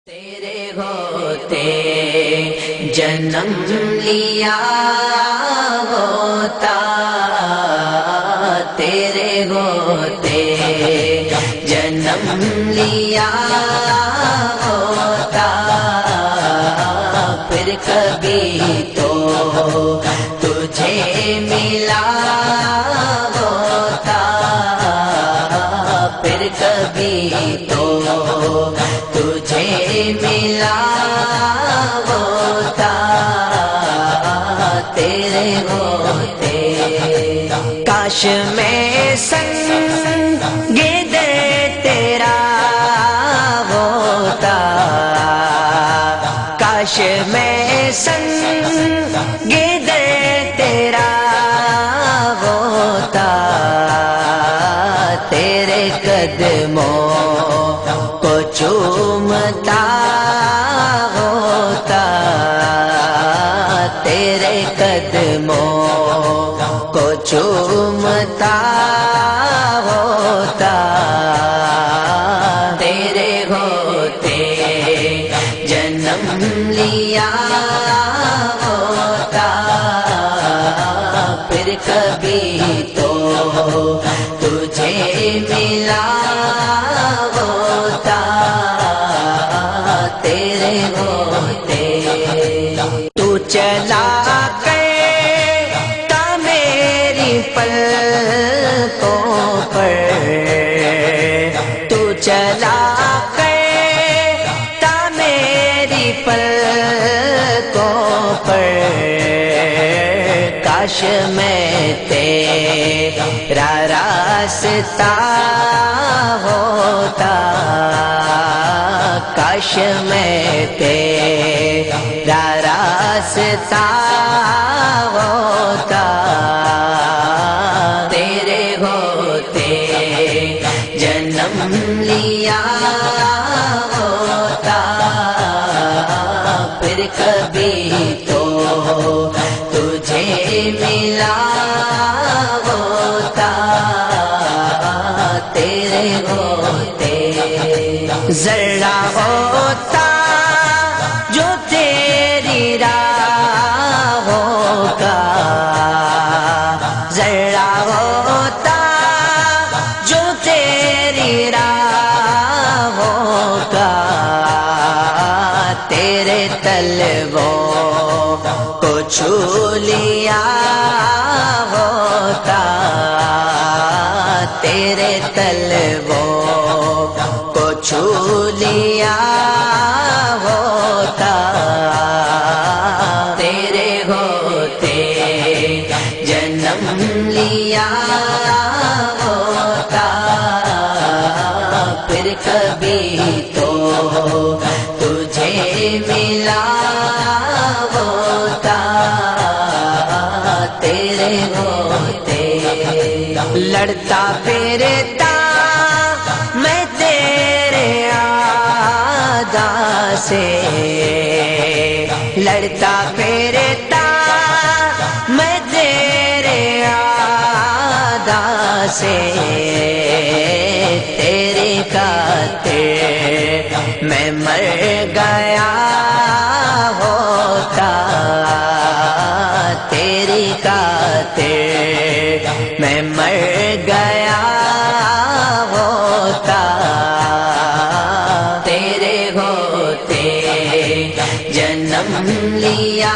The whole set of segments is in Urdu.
تیرے ہوتے جنم لیا ہوتا، تیرے ہوتے جنم لیا ہوتا، پھر کبھی تو تجھے ملا ہوتا، پھر کبھی تو تجھے ملا ہوتا، تیرے ہوتے کاش میں سنگ دل تیرا ہوتا، کاش میں سنگ دل تیرا ہوتا، تیرے قدموں کو چومتا ہوتا، تیرے قدموں کو چومتا ہوتا، تیرے ہوتے جنم لیا ہوتا، پھر کبھی تو تجھے ملا ہوتا، تیرے ہوتے تو چلا کرتا میری پلکوں پر، تو چلا کرتا میری پلکوں پر، کاش میں تیرا راستہ ہوتا، کاش میں تیرا راستہ ہوتا، تیرے ہوتے جنم لیا ہوتا، پھر کبھی تو تجھے ملا ہوتا، تیرے ہوتے ذرا ہوتا جو تیری راہوں کا، ذرا ہوتا جو تیری راہوں کا، تیرے طلبوں کو چھو لیا ہوتا، تیرے طلبوں کو چھو لیا ہوتا، تیرے ہوتے جنم لیا ہوتا، پھر کبھی تو تجھے ملا ہوتا، تیرے ہوتے لڑتا پھرتا میں تیرے اعدا سے، لڑتا پھرتا میں تیرے اعدا سے، تیرے خاطر میں مر گیا ہوتا، تیری خاطر میں مر گیا ہوتا، تیرے ہوتے جنم لیا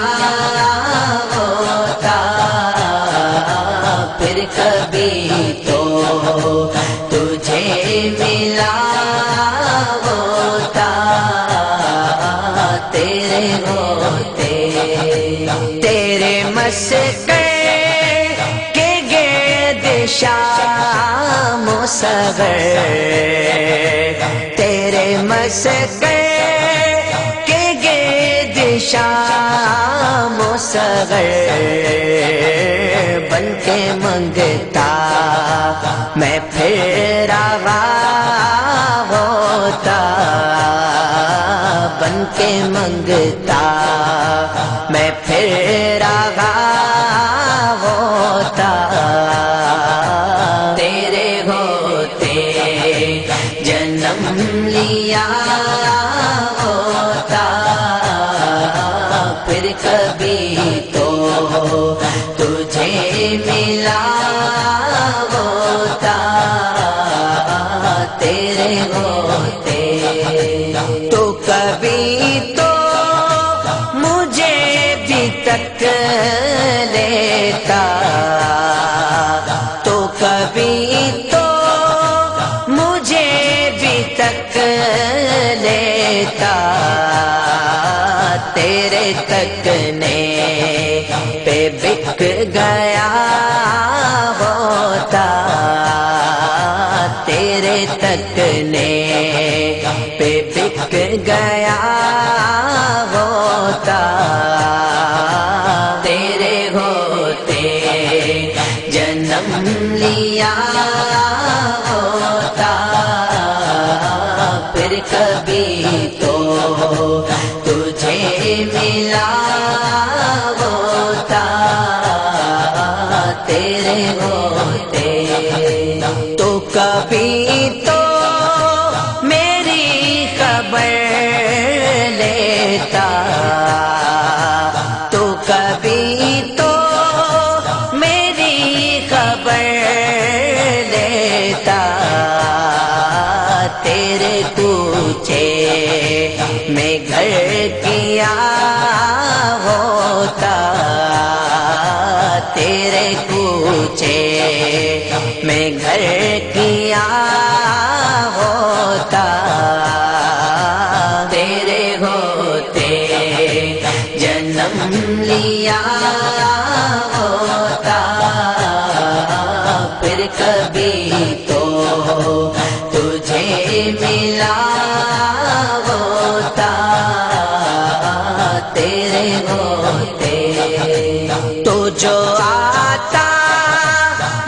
ہوتا، پھر کبھی تو تجھے ملا ہوتا، تیرے ہوتے تیرے مسکن کے گرد شام و صغر، تیرے مسکن کے گرد شام و صغر، بن کے منگتا میں پھر روا ہوتا، بن کے منگتا میں پھر روا ہوتا، تیرے ہوتے جنم لیا ہو کبھی تو تجھے ملا ہوتا تیرے ہوتے، تو کبھی تو مجھے بھی تک لیتا، تو کبھی تو مجھے بھی تک لیتا، تیرے تکنے پہ بک گیا ہوتا، تیرے تکنے پہ بک گیا ہوتا، تیرے ہوتے جنم لیا ہوتا، پھر کبھی تو تجھے ملا ہوتا تیرے ہوتے، تو کبھی تو میری خبر لیتا، تو کبھی تو میری خبر لیتا، تیرے کوچے میں گھر کیا ہوتا، تیرے کوچے میں گھر کیا ہوتا، تیرے ہوتے جنم لیا ہوتا، پھر کبھی تو تجھے ملا ہوتا تیرے ہوتے، تو جو آتا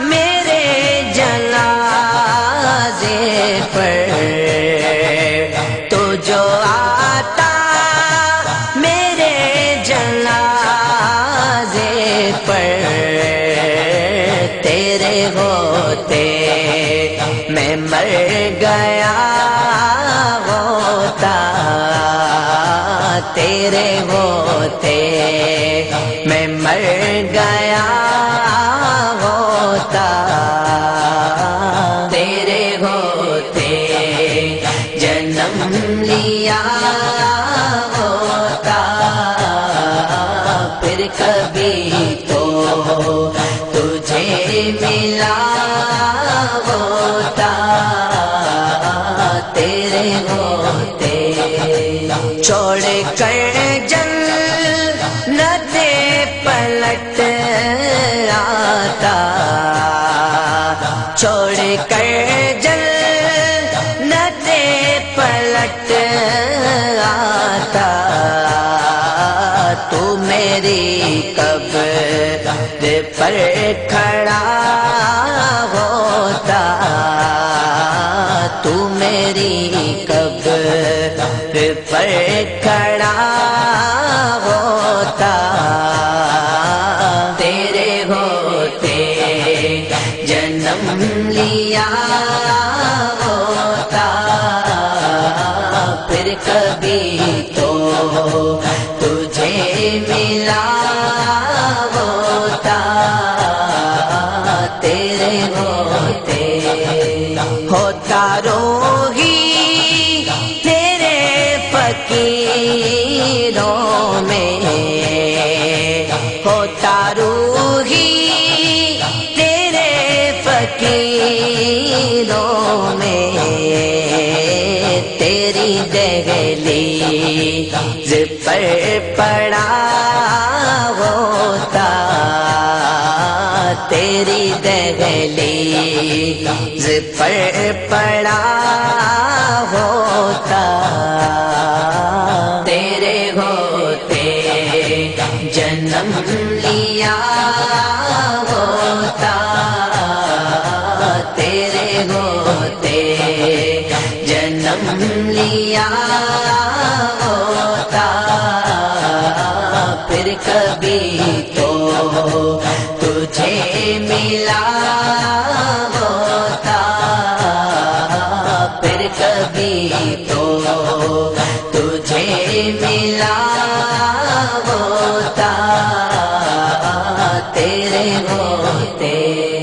میرے جنازے پر، تو جو آتا میرے جنازے پر، تیرے ہوتے میں مر گیا ہوتا، تیرے ہوتے میں مر گیا ہوتا، تیرے ہوتے جنم لیا ہوتا، پھر کبھی تو تجھے ملا ہوتا تیرے ہوتے، چھوڑ کر جنت پلٹ آتا، چھوڑ کر جنت پلٹ آتا، تو میری قبر پر کھڑا ہوتا، تو میری قبر پر کھڑا ہوتا، تیرے ہوتے جنم لیا ہوتا، پھر کبھی تو تجھے ملا ہوتا تیرے ہوتے، ہوتا روحی تیرے فقیروں میں، ہوتا روحی تیرے فقیروں میں، تیری دہلیز پر پڑا ہوتا، تیری دہلیز پر پڑا ہوتا، تیرے ہوتے جنم لیا ہوتا، تیرے ہوتے جنم لیا ہوتا، پھر کبھی تو تجھے ملا ہوتا، پھر کبھی تو تجھے ملا ہوتا ہوتے